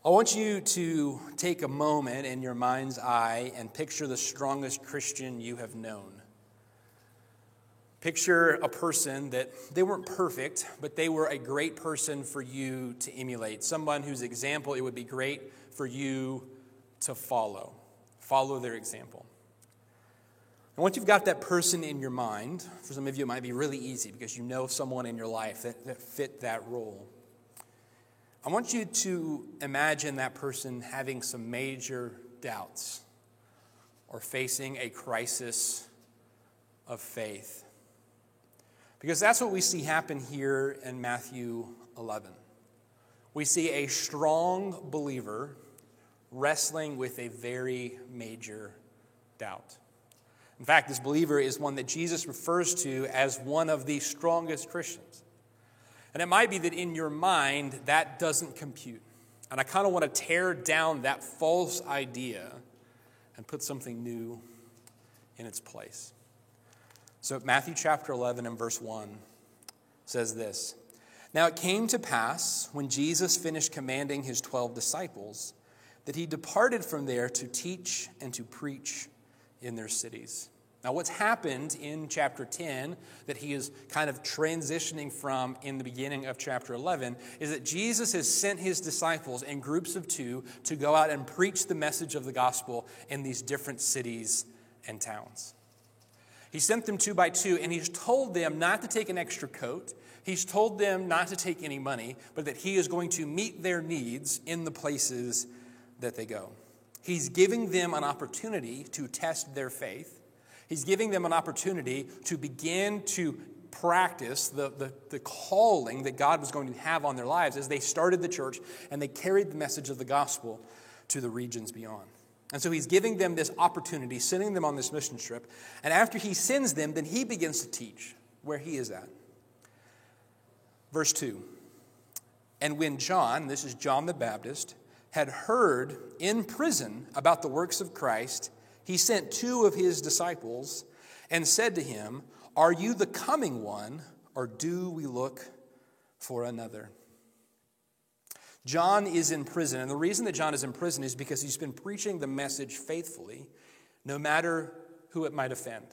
I want you to take a moment in your mind's eye and picture the strongest Christian you have known. Picture a person that they weren't perfect, but they were a great person for you to emulate. Someone whose example it would be great for you to follow. Follow their example. And once you've got that person in your mind, for some of you it might be really easy because you know someone in your life that fit that role. I want you to imagine that person having some major doubts or facing a crisis of faith. Because that's what we see happen here in Matthew 11. We see a strong believer wrestling with a very major doubt. In fact, this believer is one that Jesus refers to as one of the strongest Christians. And it might be that in your mind, that doesn't compute. And I kind of want to tear down that false idea and put something new in its place. So Matthew chapter 11 and verse 1 says this. Now it came to pass, when Jesus finished commanding his 12 disciples, that he departed from there to teach and to preach in their cities. Now, what's happened in chapter 10 that he is kind of transitioning from in the beginning of chapter 11 is that Jesus has sent his disciples in groups of 2 to go out and preach the message of the gospel in these different cities and towns. He sent them 2 by 2, and he's told them not to take an extra coat. He's told them not to take any money, but that he is going to meet their needs in the places that they go. He's giving them an opportunity to test their faith. He's giving them an opportunity to begin to practice the calling that God was going to have on their lives as they started the church and they carried the message of the gospel to the regions beyond. And so he's giving them this opportunity, sending them on this mission trip. And after he sends them, then he begins to teach where he is at. Verse 2. And when John, this is John the Baptist, had heard in prison about the works of Christ, he sent 2 of his disciples and said to him, "Are you the coming one, or do we look for another?" John is in prison, and the reason that John is in prison is because he's been preaching the message faithfully, no matter who it might offend.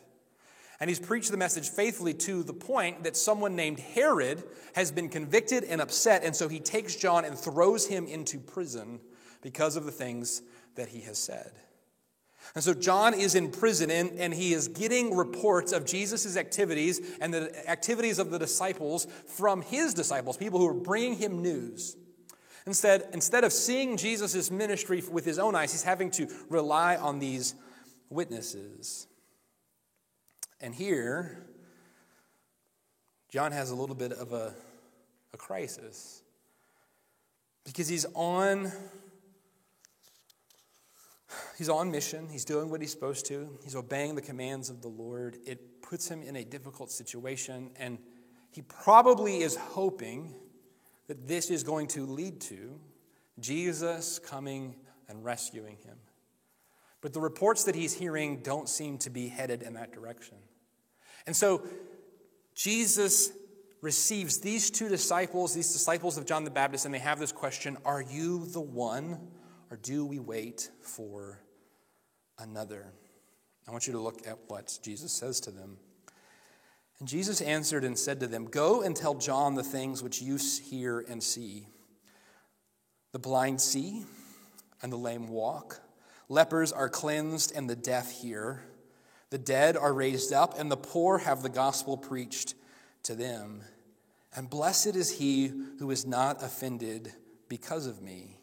And he's preached the message faithfully to the point that someone named Herod has been convicted and upset, and so he takes John and throws him into prison because of the things that he has said. And so John is in prison, and he is getting reports of Jesus' activities and the activities of the disciples from his disciples, people who are bringing him news. Instead of seeing Jesus' ministry with his own eyes, he's having to rely on these witnesses. And here, John has a little bit of a crisis because he's on mission. He's doing what he's supposed to. He's obeying the commands of the Lord. It puts him in a difficult situation, and he probably is hoping that this is going to lead to Jesus coming and rescuing him. But the reports that he's hearing don't seem to be headed in that direction. And so Jesus receives these 2 disciples, these disciples of John the Baptist, and they have this question, "Are you the one, or do we wait for another?" I want you to look at what Jesus says to them. And Jesus answered and said to them, "Go and tell John the things which you hear and see. The blind see, and the lame walk. Lepers are cleansed, and the deaf hear. The dead are raised up, and the poor have the gospel preached to them. And blessed is he who is not offended because of me."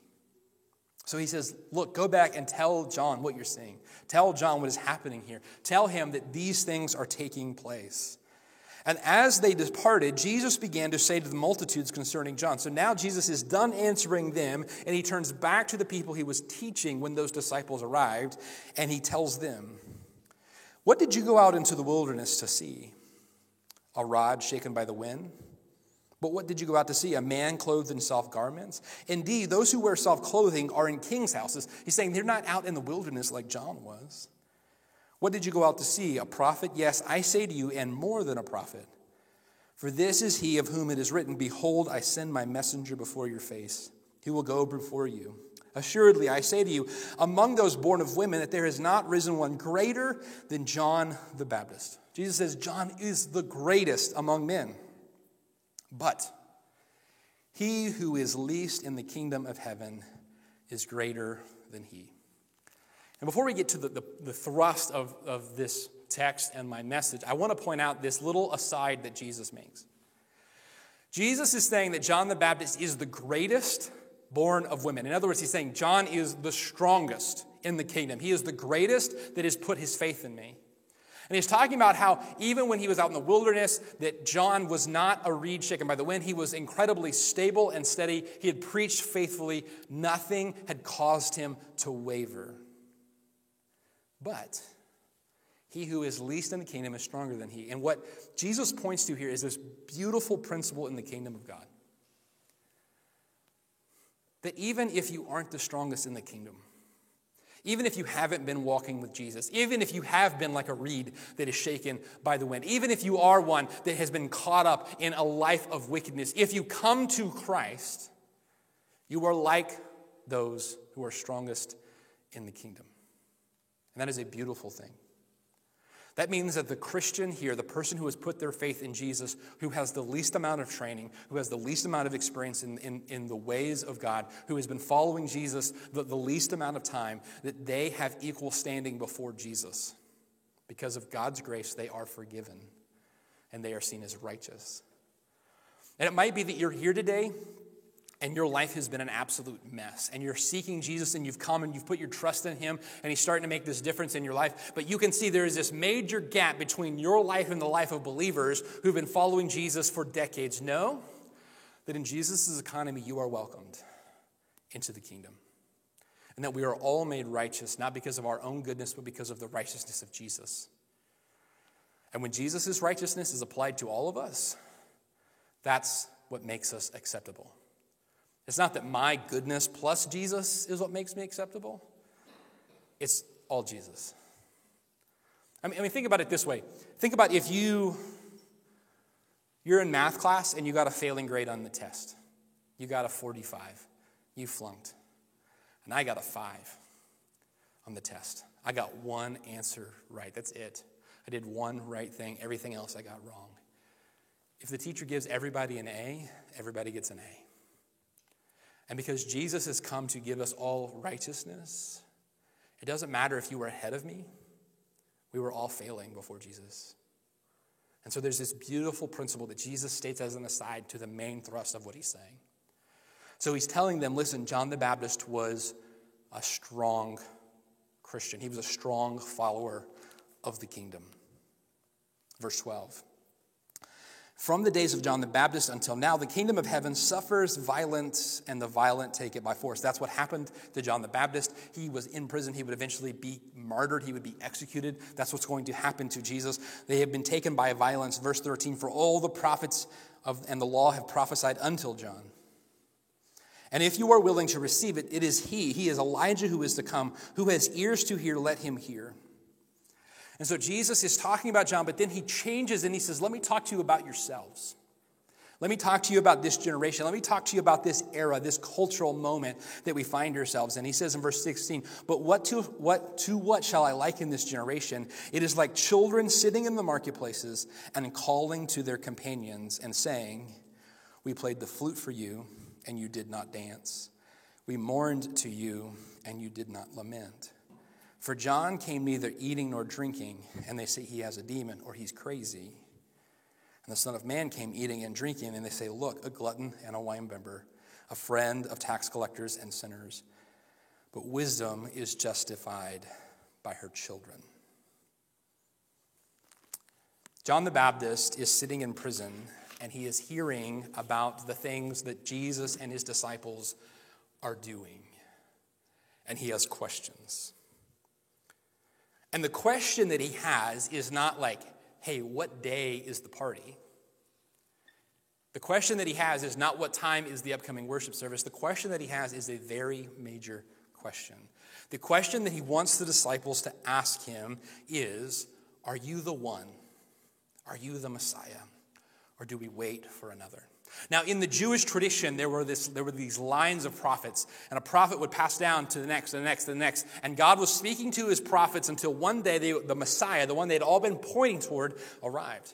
So he says, look, go back and tell John what you're seeing. Tell John what is happening here. Tell him that these things are taking place. And as they departed, Jesus began to say to the multitudes concerning John. So now Jesus is done answering them, and he turns back to the people he was teaching when those disciples arrived, and he tells them, "What did you go out into the wilderness to see? A rod shaken by the wind? But what did you go out to see? A man clothed in soft garments? Indeed, those who wear soft clothing are in kings' houses." He's saying they're not out in the wilderness like John was. "What did you go out to see? A prophet? Yes, I say to you, and more than a prophet. For this is he of whom it is written, 'Behold, I send my messenger before your face. He will go before you. Assuredly, I say to you, among those born of women, that there has not risen one greater than John the Baptist. Jesus says John is the greatest among men. But he who is least in the kingdom of heaven is greater than he. And before we get to the thrust of this text and my message, I want to point out this little aside that Jesus makes. Jesus is saying that John the Baptist is the greatest born of women. In other words, he's saying John is the strongest in the kingdom. He is the greatest that has put his faith in me. And he's talking about how even when he was out in the wilderness, that John was not a reed shaken by the wind. He was incredibly stable and steady. He had preached faithfully. Nothing had caused him to waver. But he who is least in the kingdom is stronger than he. And what Jesus points to here is this beautiful principle in the kingdom of God. That even if you aren't the strongest in the kingdom, even if you haven't been walking with Jesus, even if you have been like a reed that is shaken by the wind, even if you are one that has been caught up in a life of wickedness, if you come to Christ, you are like those who are strongest in the kingdom. And that is a beautiful thing. That means that the Christian here, the person who has put their faith in Jesus, who has the least amount of training, who has the least amount of experience in the ways of God, who has been following Jesus the least amount of time, that they have equal standing before Jesus. Because of God's grace, they are forgiven, and they are seen as righteous. And it might be that you're here today, and your life has been an absolute mess, and you're seeking Jesus, and you've come and you've put your trust in him, and he's starting to make this difference in your life. But you can see there is this major gap between your life and the life of believers who've been following Jesus for decades. Know that in Jesus' economy, you are welcomed into the kingdom, and that we are all made righteous, not because of our own goodness, but because of the righteousness of Jesus. And when Jesus' righteousness is applied to all of us, that's what makes us acceptable. It's not that my goodness plus Jesus is what makes me acceptable. It's all Jesus. I mean, think about it this way. Think about if you're in math class and you got a failing grade on the test. You got a 45. You flunked. And I got a 5 on the test. I got one answer right. That's it. I did one right thing. Everything else I got wrong. If the teacher gives everybody an A, everybody gets an A. And because Jesus has come to give us all righteousness, it doesn't matter if you were ahead of me. We were all failing before Jesus. And so there's this beautiful principle that Jesus states as an aside to the main thrust of what he's saying. So he's telling them, listen, John the Baptist was a strong Christian. He was a strong follower of the kingdom. Verse 12. From the days of John the Baptist until now, the kingdom of heaven suffers violence, and the violent take it by force. That's what happened to John the Baptist. He was in prison. He would eventually be martyred. He would be executed. That's what's going to happen to Jesus. They have been taken by violence. Verse 13, for all the prophets and the law have prophesied until John. And if you are willing to receive it, it is he is Elijah who is to come, who has ears to hear, let him hear. And so Jesus is talking about John, but then he changes and he says, let me talk to you about yourselves. Let me talk to you about this generation. Let me talk to you about this era, this cultural moment that we find ourselves in. He says in verse 16, but to what shall I liken this generation? It is like children sitting in the marketplaces and calling to their companions and saying, we played the flute for you and you did not dance. We mourned to you and you did not lament. For John came neither eating nor drinking, and they say he has a demon or he's crazy. And the Son of Man came eating and drinking, and they say, look, a glutton and a winebibber, a friend of tax collectors and sinners. But wisdom is justified by her children. John the Baptist is sitting in prison, and he is hearing about the things that Jesus and his disciples are doing. And he has questions. And the question that he has is not like, hey, what day is the party? The question that he has is not what time is the upcoming worship service. The question that he has is a very major question. The question that he wants the disciples to ask him is, are you the one? Are you the Messiah? Or do we wait for another? Now, in the Jewish tradition, there were these lines of prophets, and a prophet would pass down to the next, and the next, and the next. And God was speaking to his prophets until one day the Messiah, the one they'd all been pointing toward, arrived.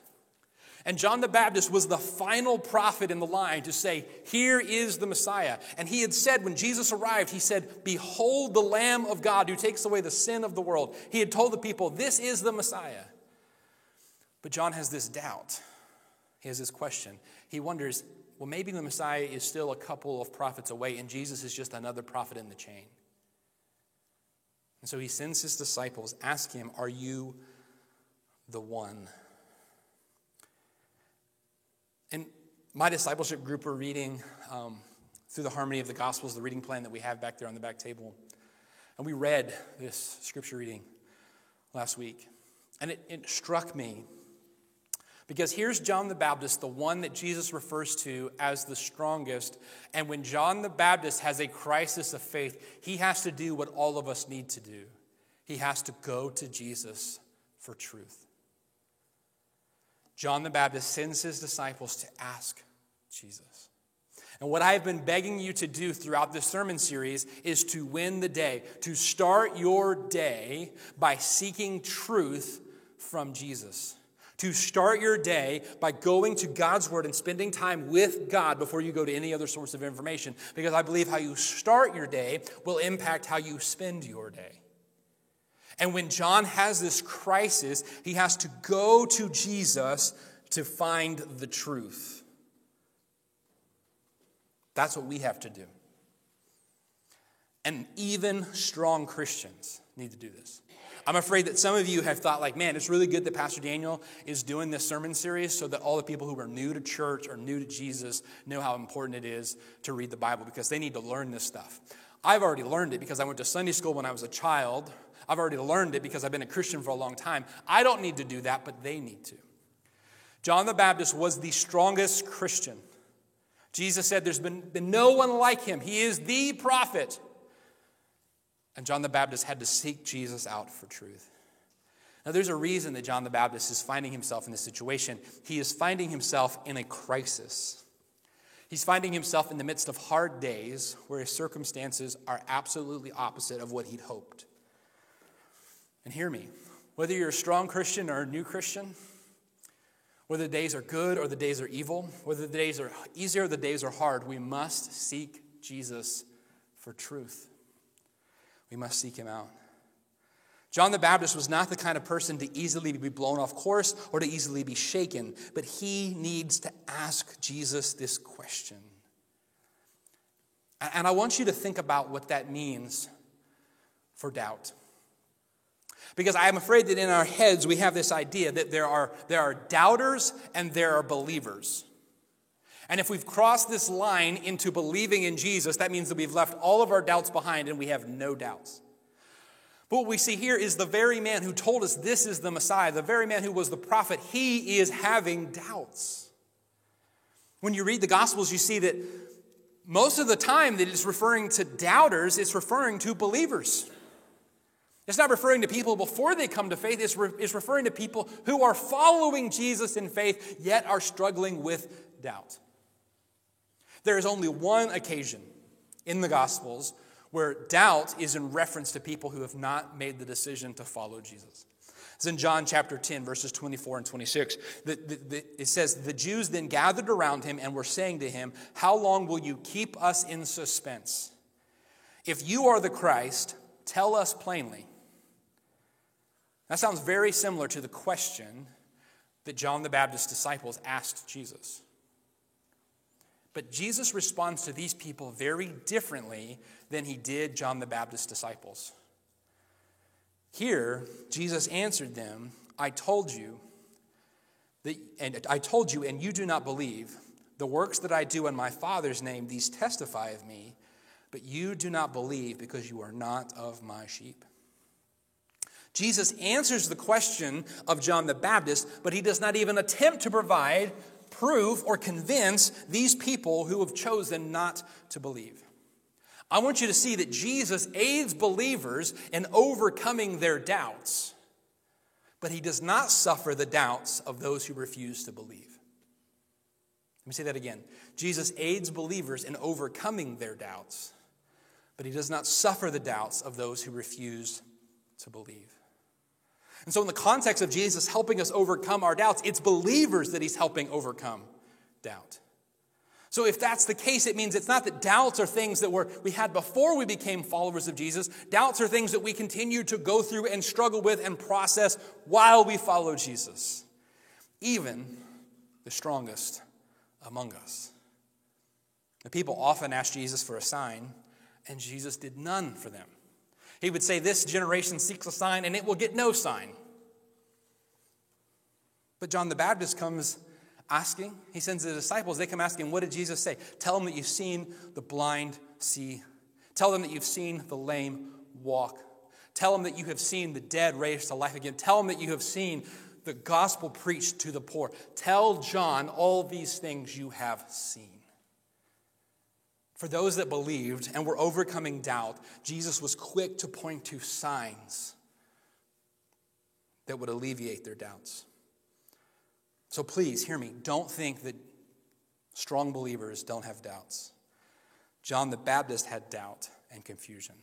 And John the Baptist was the final prophet in the line to say, here is the Messiah. And he had said, when Jesus arrived, he said, behold the Lamb of God who takes away the sin of the world. He had told the people, this is the Messiah. But John has this doubt. He has this question. He wonders, well, maybe the Messiah is still a couple of prophets away, and Jesus is just another prophet in the chain. And so he sends his disciples, ask him, are you the one? In my discipleship group, we're reading through the Harmony of the Gospels, the reading plan that we have back there on the back table. And we read this scripture reading last week. And it struck me, because here's John the Baptist, the one that Jesus refers to as the strongest. And when John the Baptist has a crisis of faith, he has to do what all of us need to do. He has to go to Jesus for truth. John the Baptist sends his disciples to ask Jesus. And what I've been begging you to do throughout this sermon series is to win the day, to start your day by seeking truth from Jesus. To start your day by going to God's Word and spending time with God before you go to any other source of information. Because I believe how you start your day will impact how you spend your day. And when John has this crisis, he has to go to Jesus to find the truth. That's what we have to do. And even strong Christians need to do this. I'm afraid that some of you have thought like, man, it's really good that Pastor Daniel is doing this sermon series so that all the people who are new to church or new to Jesus know how important it is to read the Bible because they need to learn this stuff. I've already learned it because I went to Sunday school when I was a child. I've already learned it because I've been a Christian for a long time. I don't need to do that, but they need to. John the Baptist was the strongest Christian. Jesus said there's been no one like him. He is the prophet. And John the Baptist had to seek Jesus out for truth. Now, there's a reason that John the Baptist is finding himself in this situation. He is finding himself in a crisis. He's finding himself in the midst of hard days where his circumstances are absolutely opposite of what he'd hoped. And hear me, whether you're a strong Christian or a new Christian, whether the days are good or the days are evil, whether the days are easier or the days are hard, we must seek Jesus for truth. We must seek him out. John the Baptist was not the kind of person to easily be blown off course or to easily be shaken, but he needs to ask Jesus this question. And I want you to think about what that means for doubt. Because I am afraid that in our heads we have this idea that there are doubters and there are believers. And if we've crossed this line into believing in Jesus, that means that we've left all of our doubts behind and we have no doubts. But what we see here is the very man who told us this is the Messiah, the very man who was the prophet, he is having doubts. When you read the Gospels, you see that most of the time that it's referring to doubters, it's referring to believers. It's not referring to people before they come to faith. It's referring to people who are following Jesus in faith, yet are struggling with doubt. There is only one occasion in the Gospels where doubt is in reference to people who have not made the decision to follow Jesus. It's in John chapter 10, verses 24 and 26. It says, the Jews then gathered around him and were saying to him, how long will you keep us in suspense? If you are the Christ, tell us plainly. That sounds very similar to the question that John the Baptist's disciples asked Jesus. But Jesus responds to these people very differently than he did John the Baptist's disciples. Here, Jesus answered them, I told you, and you do not believe. The works that I do in my Father's name, these testify of me, but you do not believe because you are not of my sheep. Jesus answers the question of John the Baptist, but he does not even attempt to provide prove or convince these people who have chosen not to believe. I want you to see that Jesus aids believers in overcoming their doubts, but he does not suffer the doubts of those who refuse to believe. Let me say that again. Jesus aids believers in overcoming their doubts, but he does not suffer the doubts of those who refuse to believe. And so in the context of Jesus helping us overcome our doubts, it's believers that he's helping overcome doubt. So if that's the case, it means it's not that doubts are things that we had before we became followers of Jesus. Doubts are things that we continue to go through and struggle with and process while we follow Jesus. Even the strongest among us. The people often asked Jesus for a sign, and Jesus did none for them. He would say, this generation seeks a sign, and it will get no sign. But John the Baptist comes asking. He sends the disciples. They come asking, what did Jesus say? Tell them that you've seen the blind see. Tell them that you've seen the lame walk. Tell them that you have seen the dead raised to life again. Tell them that you have seen the gospel preached to the poor. Tell John all these things you have seen. For those that believed and were overcoming doubt, Jesus was quick to point to signs that would alleviate their doubts. So please, hear me. Don't think that strong believers don't have doubts. John the Baptist had doubt and confusion.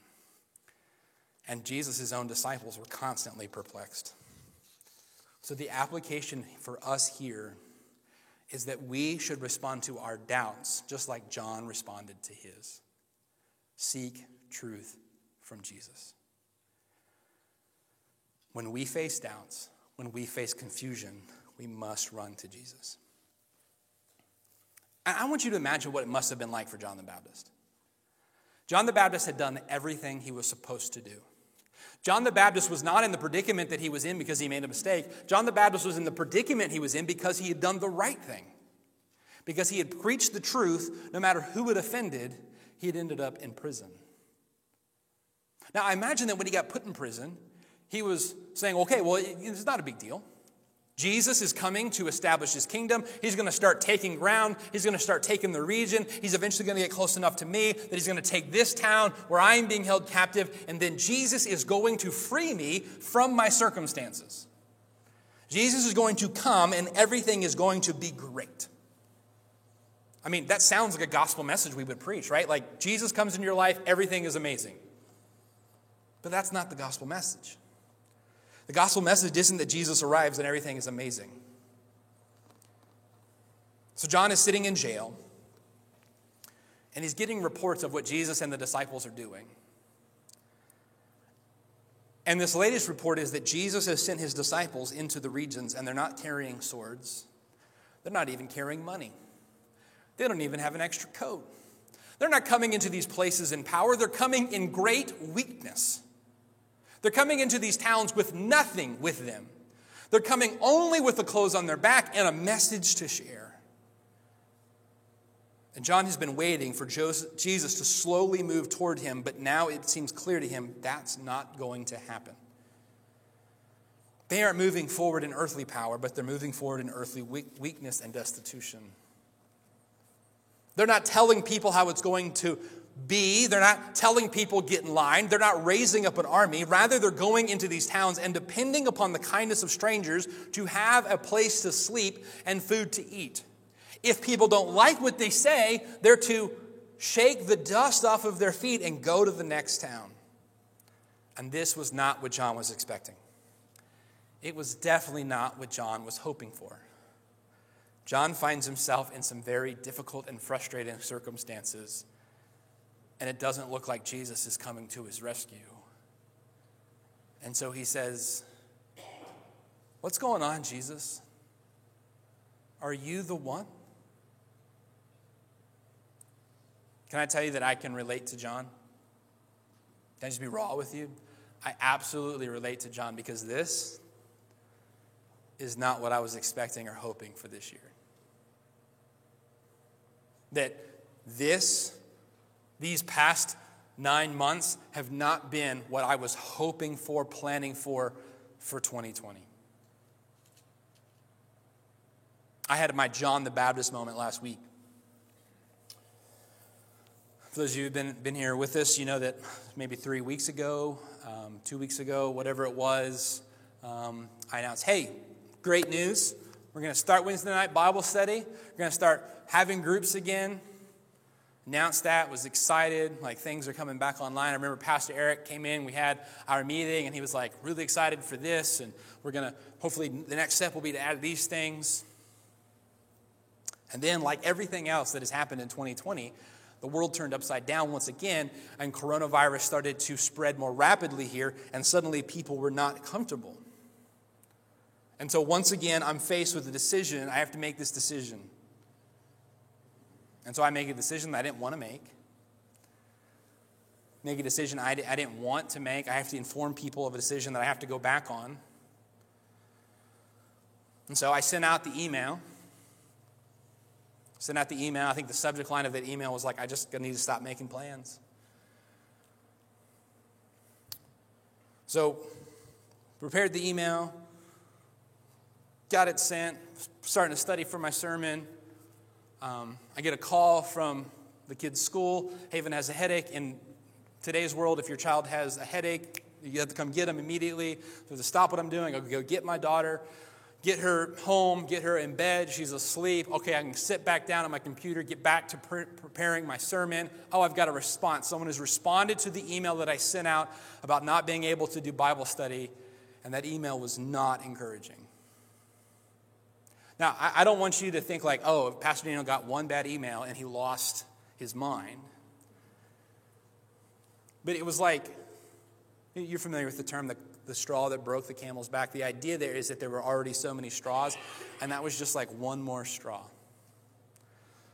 And Jesus' own disciples were constantly perplexed. So the application for us here is that we should respond to our doubts just like John responded to his. Seek truth from Jesus. When we face doubts, when we face confusion, we must run to Jesus. I want you to imagine what it must have been like for John the Baptist. John the Baptist had done everything he was supposed to do. John the Baptist was not in the predicament that he was in because he made a mistake. John the Baptist was in the predicament he was in because he had done the right thing. Because he had preached the truth, no matter who it offended, he had ended up in prison. Now, I imagine that when he got put in prison, he was saying, okay, well, it's not a big deal. Jesus is coming to establish his kingdom. He's going to start taking ground. He's going to start taking the region. He's eventually going to get close enough to me that he's going to take this town where I am being held captive. And then Jesus is going to free me from my circumstances. Jesus is going to come and everything is going to be great. I mean, that sounds like a gospel message we would preach, right? Like Jesus comes into your life, everything is amazing. But that's not the gospel message. The gospel message isn't that Jesus arrives and everything is amazing. So John is sitting in jail, and he's getting reports of what Jesus and the disciples are doing. And this latest report is that Jesus has sent his disciples into the regions, and they're not carrying swords. They're not even carrying money. They don't even have an extra coat. They're not coming into these places in power. They're coming in great weakness. They're coming into these towns with nothing with them. They're coming only with the clothes on their back and a message to share. And John has been waiting for Jesus to slowly move toward him, but now it seems clear to him that's not going to happen. They aren't moving forward in earthly power, but they're moving forward in earthly weakness and destitution. They're not telling people how it's going to be. They're not telling people get in line. They're not raising up an army. Rather, they're going into these towns and depending upon the kindness of strangers to have a place to sleep and food to eat. If people don't like what they say, they're to shake the dust off of their feet and go to the next town. And this was not what John was expecting. It was definitely not what John was hoping for. John finds himself in some very difficult and frustrating circumstances, and it doesn't look like Jesus is coming to his rescue. And so he says, "What's going on, Jesus? Are you the one?" Can I tell you that I can relate to John? Can I just be raw with you? I absolutely relate to John because this is not what I was expecting or hoping for this year. That these past 9 months have not been what I was hoping for, planning for 2020. I had my John the Baptist moment last week. For those of you who've been here with us, you know that maybe 3 weeks ago, 2 weeks ago, whatever it was, I announced, hey, great news. We're going to start Wednesday night Bible study. We're going to start having groups again. Announced that, was excited, like things are coming back online. I remember Pastor Eric came in, we had our meeting, and he was like really excited for this, and we're going to, hopefully the next step will be to add these things. And then, like everything else that has happened in 2020, the world turned upside down once again, and coronavirus started to spread more rapidly here, and suddenly people were not comfortable. And so once again, I'm faced with a decision. I have to make this decision. And so I make a decision that I didn't want to make. Make a decision I didn't want to make. I have to inform people of a decision that I have to go back on. And so I sent out the email. I think the subject line of that email was like, I just need to stop making plans. So prepared the email. Got it sent. Starting to study for my sermon. I get a call from the kid's school. Haven has a headache. In today's world, if your child has a headache, you have to come get them immediately. So to stop what I'm doing, I'll go get my daughter, get her home, get her in bed. She's asleep. Okay, I can sit back down on my computer, get back to preparing my sermon. Oh, I've got a response. Someone has responded to the email that I sent out about not being able to do Bible study, and that email was not encouraging. Now, I don't want you to think like, oh, Pastor Daniel got one bad email and he lost his mind. But it was like, you're familiar with the term, the straw that broke the camel's back. The idea there is that there were already so many straws, and that was just like one more straw.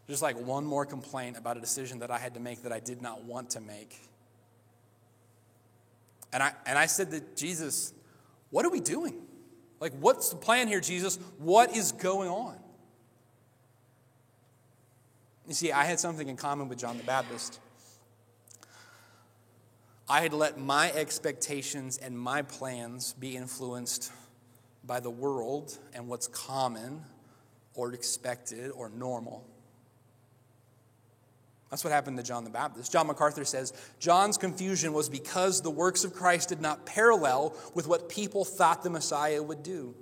Just like one more complaint about a decision that I had to make that I did not want to make. And I said to Jesus, what are we doing? Like, what's the plan here, Jesus? What is going on? You see, I had something in common with John the Baptist. I had let my expectations and my plans be influenced by the world and what's common or expected or normal. That's what happened to John the Baptist. John MacArthur says, John's confusion was because the works of Christ did not parallel with what people thought the Messiah would do.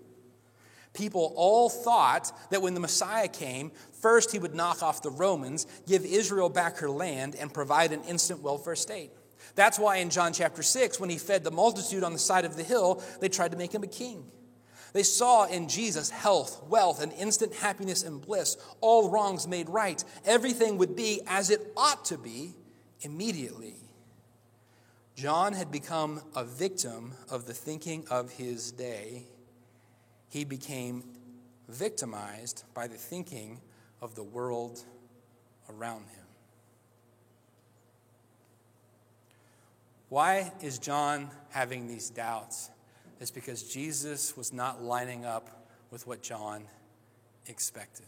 People all thought that when the Messiah came, first he would knock off the Romans, give Israel back her land, and provide an instant welfare state. That's why in John chapter 6, when he fed the multitude on the side of the hill, they tried to make him a king. They saw in Jesus health, wealth, and instant happiness and bliss, all wrongs made right. Everything would be as it ought to be immediately. John had become a victim of the thinking of his day. He became victimized by the thinking of the world around him. Why is John having these doubts? It's because Jesus was not lining up with what John expected.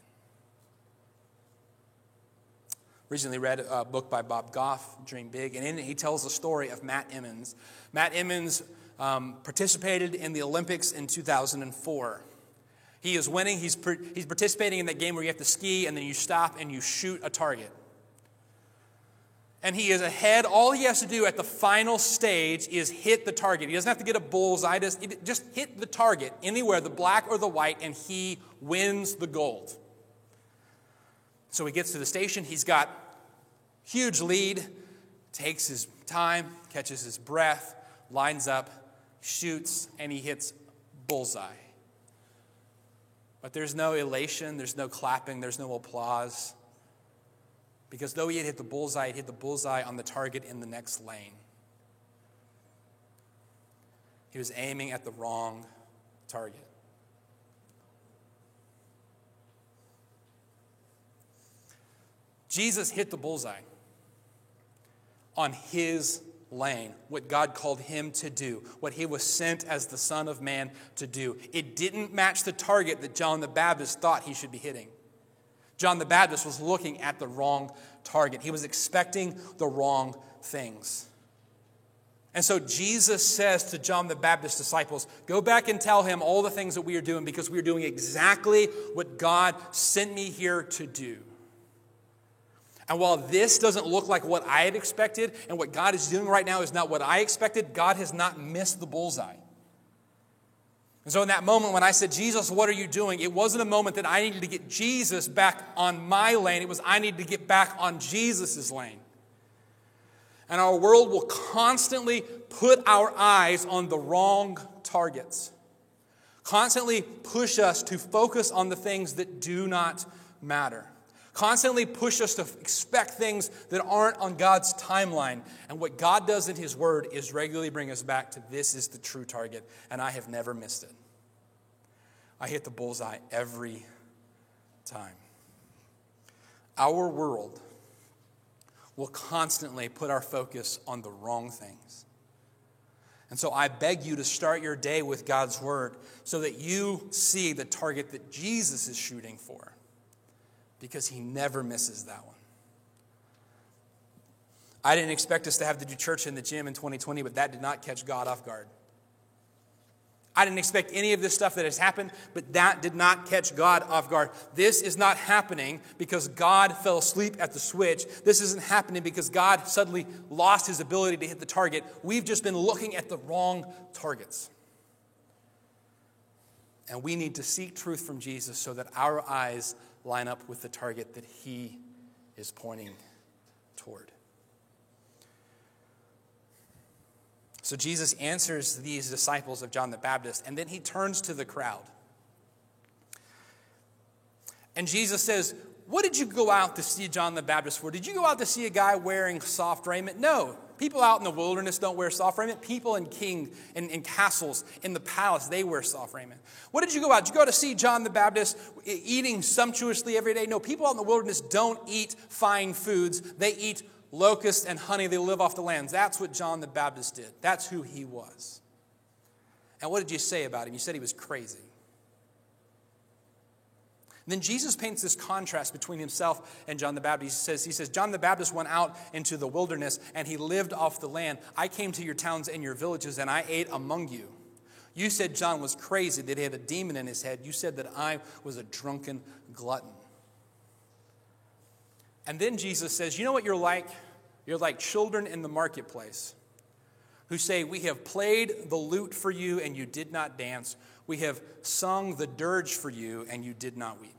Recently read a book by Bob Goff, Dream Big, and in it he tells the story of Matt Emmons. Matt Emmons participated in the Olympics in 2004. He is winning. He's participating in that game where you have to ski and then you stop and you shoot a target. And he is ahead. All he has to do at the final stage is hit the target. He doesn't have to get a bullseye. Just hit the target anywhere, the black or the white, and he wins the gold. So he gets to the station. He's got huge lead, takes his time, catches his breath, lines up, shoots, and he hits bullseye. But there's no elation, there's no clapping, there's no applause. Because though he had hit the bullseye, he'd hit the bullseye on the target in the next lane. He was aiming at the wrong target. Jesus hit the bullseye on his lane, what God called him to do, what he was sent as the Son of Man to do. It didn't match the target that John the Baptist thought he should be hitting. John the Baptist was looking at the wrong target. He was expecting the wrong things. And so Jesus says to John the Baptist's disciples, go back and tell him all the things that we are doing because we are doing exactly what God sent me here to do. And while this doesn't look like what I had expected and what God is doing right now is not what I expected, God has not missed the bullseye. And so in that moment when I said, Jesus, what are you doing? It wasn't a moment that I needed to get Jesus back on my lane. It was I needed to get back on Jesus' lane. And our world will constantly put our eyes on the wrong targets. Constantly push us to focus on the things that do not matter. Constantly push us to expect things that aren't on God's timeline. And what God does in His Word is regularly bring us back to this is the true target, and I have never missed it. I hit the bullseye every time. Our world will constantly put our focus on the wrong things. And so I beg you to start your day with God's Word so that you see the target that Jesus is shooting for, because He never misses that one. I didn't expect us to have to do church in the gym in 2020, but that did not catch God off guard. I didn't expect any of this stuff that has happened, but that did not catch God off guard. This is not happening because God fell asleep at the switch. This isn't happening because God suddenly lost His ability to hit the target. We've just been looking at the wrong targets. And we need to seek truth from Jesus so that our eyes line up with the target that He is pointing toward. So Jesus answers these disciples of John the Baptist, and then He turns to the crowd. And Jesus says, what did you go out to see John the Baptist for? Did you go out to see a guy wearing soft raiment? No. People out in the wilderness don't wear soft raiment. People in castles, in the palace, they wear soft raiment. What did you go out? Did you go to see John the Baptist eating sumptuously every day? No, people out in the wilderness don't eat fine foods. They eat locusts and honey. They live off the lands. That's what John the Baptist did. That's who he was. And what did you say about him? You said he was crazy. And then Jesus paints this contrast between himself and John the Baptist. He says, John the Baptist went out into the wilderness and he lived off the land. I came to your towns and your villages and I ate among you. You said John was crazy, that he had a demon in his head. You said that I was a drunken glutton. And then Jesus says, you know what you're like? You're like children in the marketplace who say, we have played the lute for you and you did not dance. We have sung the dirge for you and you did not weep.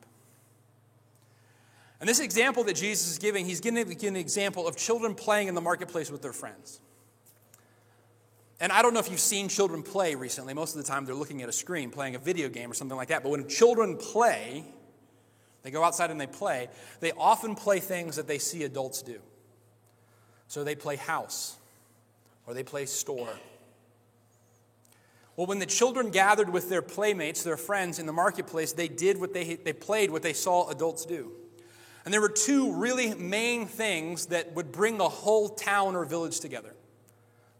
And this example that Jesus is giving, he's giving an example of children playing in the marketplace with their friends. And I don't know if you've seen children play recently. Most of the time they're looking at a screen, playing a video game or something like that. But when children play, they go outside and they often play things that they see adults do. So they play house or they play store. Well, when the children gathered with their playmates, their friends in the marketplace, they played what they saw adults do. And there were two really main things that would bring a whole town or village together: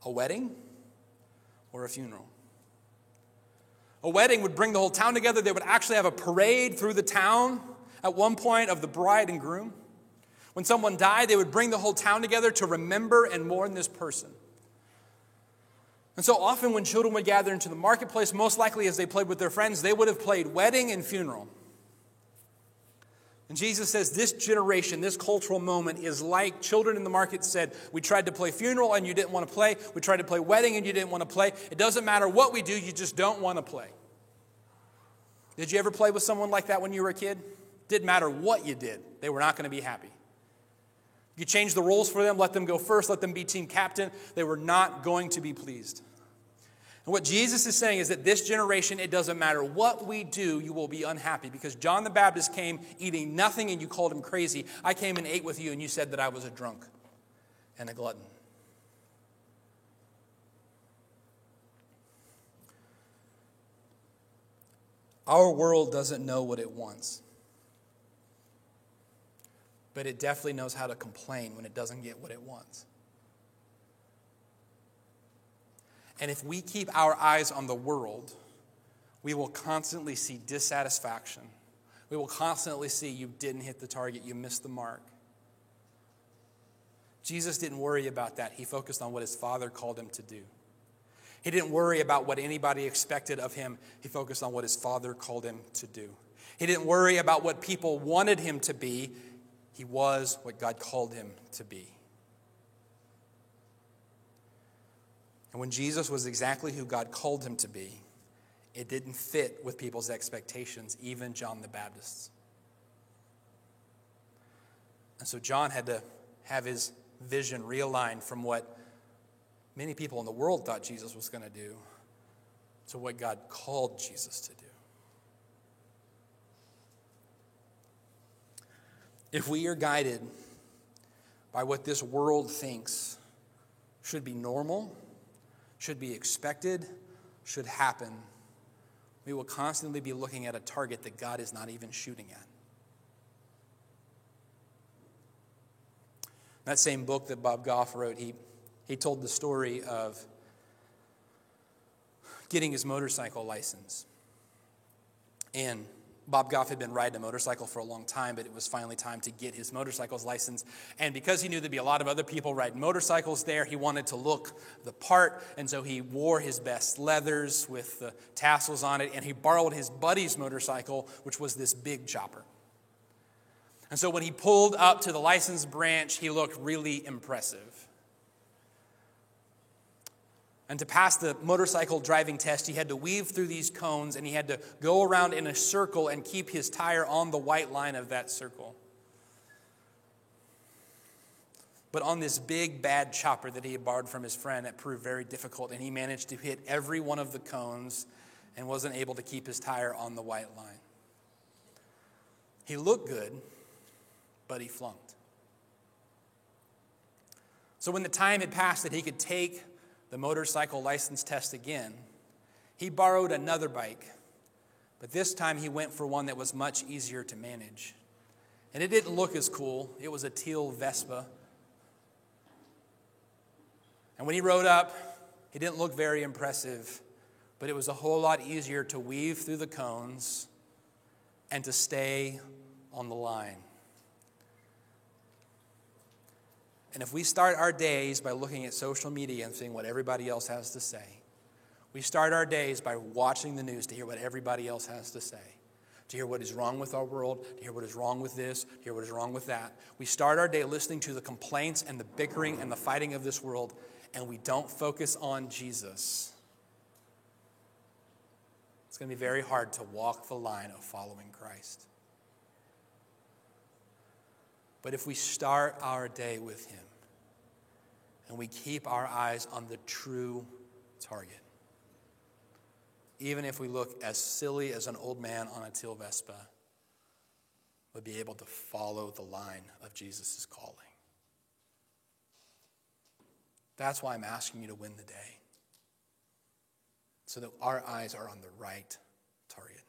a wedding or a funeral. A wedding would bring the whole town together. They would actually have a parade through the town at one point of the bride and groom. When someone died, they would bring the whole town together to remember and mourn this person. And so often when children would gather into the marketplace, most likely as they played with their friends, they would have played wedding and funeral. And Jesus says this generation, this cultural moment is like children in the market said, we tried to play funeral and you didn't want to play. We tried to play wedding and you didn't want to play. It doesn't matter what we do, you just don't want to play. Did you ever play with someone like that when you were a kid? Didn't matter what you did, they were not going to be happy. You changed the roles for them, let them go first, let them be team captain. They were not going to be pleased. And what Jesus is saying is that this generation, it doesn't matter what we do, you will be unhappy. Because John the Baptist came eating nothing and you called him crazy. I came and ate with you and you said that I was a drunk and a glutton. Our world doesn't know what it wants. But it definitely knows how to complain when it doesn't get what it wants. And if we keep our eyes on the world, we will constantly see dissatisfaction. We will constantly see you didn't hit the target, you missed the mark. Jesus didn't worry about that. He focused on what his Father called him to do. He didn't worry about what anybody expected of him. He focused on what his Father called him to do. He didn't worry about what people wanted him to be. He was what God called him to be. And when Jesus was exactly who God called him to be, It didn't fit with people's expectations, even John the Baptist's. And so John had to have his vision realigned from what many people in the world thought Jesus was going to do to what God called Jesus to do. If we are guided by what this world thinks should be normal, should be expected, should happen, we will constantly be looking at a target that God is not even shooting at. That same book that Bob Goff wrote, he told the story of getting his motorcycle license. And Bob Goff had been riding a motorcycle for a long time, but it was finally time to get his motorcycle's license. And because he knew there'd be a lot of other people riding motorcycles there, he wanted to look the part. And so he wore his best leathers with the tassels on it, and he borrowed his buddy's motorcycle, which was this big chopper. And so when he pulled up to the license branch, he looked really impressive. And to pass the motorcycle driving test, he had to weave through these cones, and he had to go around in a circle and keep his tire on the white line of that circle. But on this big, bad chopper that he had borrowed from his friend, it proved very difficult, and he managed to hit every one of the cones and wasn't able to keep his tire on the white line. He looked good, but he flunked. So when the time had passed that he could take the motorcycle license test again, he borrowed another bike, but this time he went for one that was much easier to manage. And it didn't look as cool. It was a teal Vespa. And when he rode up, it didn't look very impressive, but it was a whole lot easier to weave through the cones and to stay on the line. And if we start our days by looking at social media and seeing what everybody else has to say, we start our days by watching the news to hear what everybody else has to say, to hear what is wrong with our world, to hear what is wrong with this, to hear what is wrong with that. We start our day listening to the complaints and the bickering and the fighting of this world, and we don't focus on Jesus. It's going to be very hard to walk the line of following Christ. But if we start our day with him and we keep our eyes on the true target, even if we look as silly as an old man on a teal Vespa, we'll be able to follow the line of Jesus' calling. That's why I'm asking you to win the day, so that our eyes are on the right target.